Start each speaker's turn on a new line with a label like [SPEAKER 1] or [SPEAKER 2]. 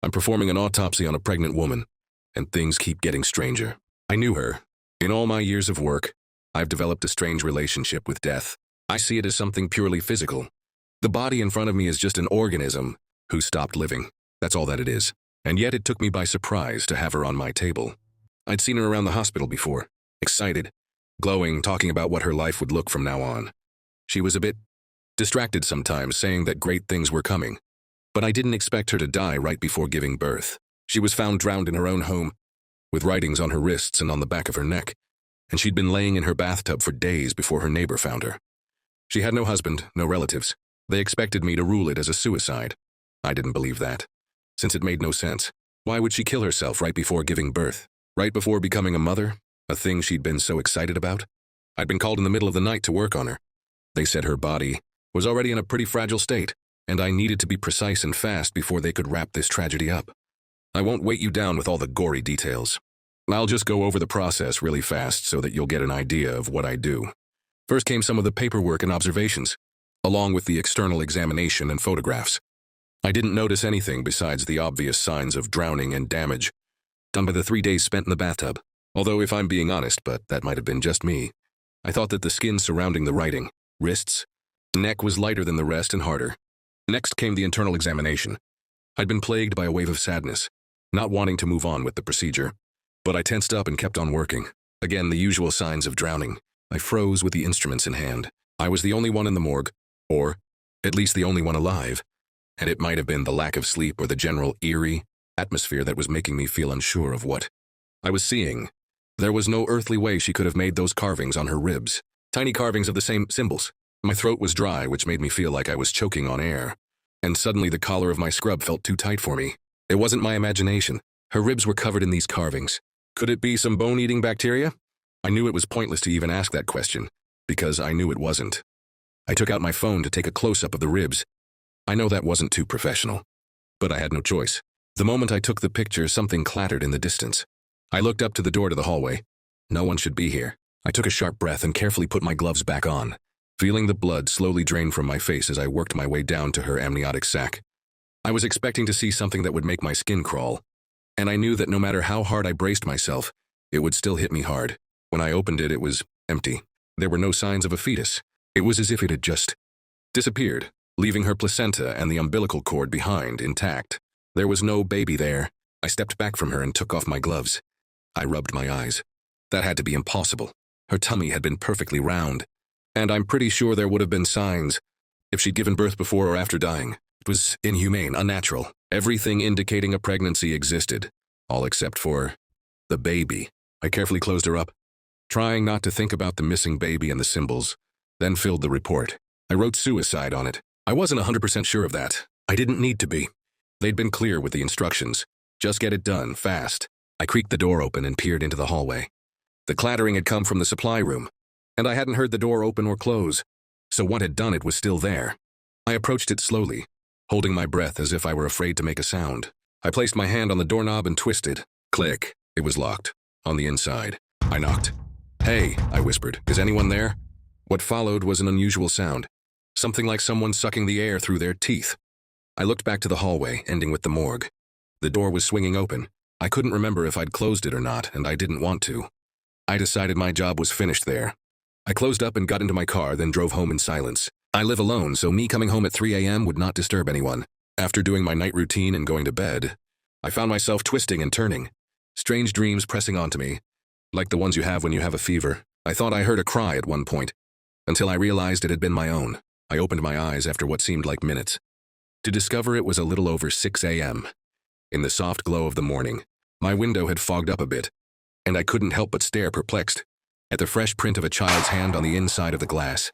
[SPEAKER 1] I'm performing an autopsy on a pregnant woman, and things keep getting stranger. I knew her. In all my years of work, I've developed a strange relationship with death. I see it as something purely physical. The body in front of me is just an organism who stopped living. That's all that it is. And yet it took me by surprise to have her on my table. I'd seen her around the hospital before, excited, glowing, talking about what her life would look from now on. She was a bit distracted sometimes, saying that great things were coming. But I didn't expect her to die right before giving birth. She was found drowned in her own home, with writings on her wrists and on the back of her neck, and she'd been laying in her bathtub for days before her neighbor found her. She had no husband, no relatives. They expected me to rule it as a suicide. I didn't believe that, since it made no sense. Why would she kill herself right before giving birth? Right before becoming a mother? A thing she'd been so excited about? I'd been called in the middle of the night to work on her. They said her body was already in a pretty fragile state, and I needed to be precise and fast before they could wrap this tragedy up. I won't weight you down with all the gory details. I'll just go over the process really fast so that you'll get an idea of what I do. First came some of the paperwork and observations, along with the external examination and photographs. I didn't notice anything besides the obvious signs of drowning and damage done by the 3 days spent in the bathtub. Although, if I'm being honest, but that might have been just me, I thought that the skin surrounding the writing, wrists, neck was lighter than the rest and harder. Next came the internal examination. I'd been plagued by a wave of sadness, not wanting to move on with the procedure. But I tensed up and kept on working. Again, the usual signs of drowning. I froze with the instruments in hand. I was the only one in the morgue, or at least the only one alive. And it might have been the lack of sleep or the general eerie atmosphere that was making me feel unsure of what I was seeing. There was no earthly way she could have made those carvings on her ribs. Tiny carvings of the same symbols. My throat was dry, which made me feel like I was choking on air. And suddenly the collar of my scrub felt too tight for me. It wasn't my imagination. Her ribs were covered in these carvings. Could it be some bone-eating bacteria? I knew it was pointless to even ask that question, because I knew it wasn't. I took out my phone to take a close-up of the ribs. I know that wasn't too professional, but I had no choice. The moment I took the picture, something clattered in the distance. I looked up to the door to the hallway. No one should be here. I took a sharp breath and carefully put my gloves back on, feeling the blood slowly drain from my face as I worked my way down to her amniotic sac. I was expecting to see something that would make my skin crawl, and I knew that no matter how hard I braced myself, it would still hit me hard. When I opened it, it was empty. There were no signs of a fetus. It was as if it had just disappeared, leaving her placenta and the umbilical cord behind intact. There was no baby there. I stepped back from her and took off my gloves. I rubbed my eyes. That had to be impossible. Her tummy had been perfectly round, and I'm pretty sure there would have been signs if she'd given birth before or after dying. It was inhumane, unnatural. Everything indicating a pregnancy existed, all except for the baby. I carefully closed her up, trying not to think about the missing baby and the symbols, then filled the report. I wrote suicide on it. I wasn't 100% sure of that. I didn't need to be. They'd been clear with the instructions. Just get it done, fast. I creaked the door open and peered into the hallway. The clattering had come from the supply room, and I hadn't heard the door open or close, so what had done it was still there. I approached it slowly, holding my breath as if I were afraid to make a sound. I placed my hand on the doorknob and twisted. Click. It was locked. On the inside. I knocked. "Hey," I whispered. "Is anyone there?" What followed was an unusual sound. Something like someone sucking the air through their teeth. I looked back to the hallway, ending with the morgue. The door was swinging open. I couldn't remember if I'd closed it or not, and I didn't want to. I decided my job was finished there. I closed up and got into my car, then drove home in silence. I live alone, so me coming home at 3 a.m. would not disturb anyone. After doing my night routine and going to bed, I found myself twisting and turning, strange dreams pressing onto me, like the ones you have when you have a fever. I thought I heard a cry at one point, until I realized it had been my own. I opened my eyes after what seemed like minutes, to discover it was a little over 6 a.m. In the soft glow of the morning, my window had fogged up a bit, and I couldn't help but stare perplexed at the fresh print of a child's hand on the inside of the glass.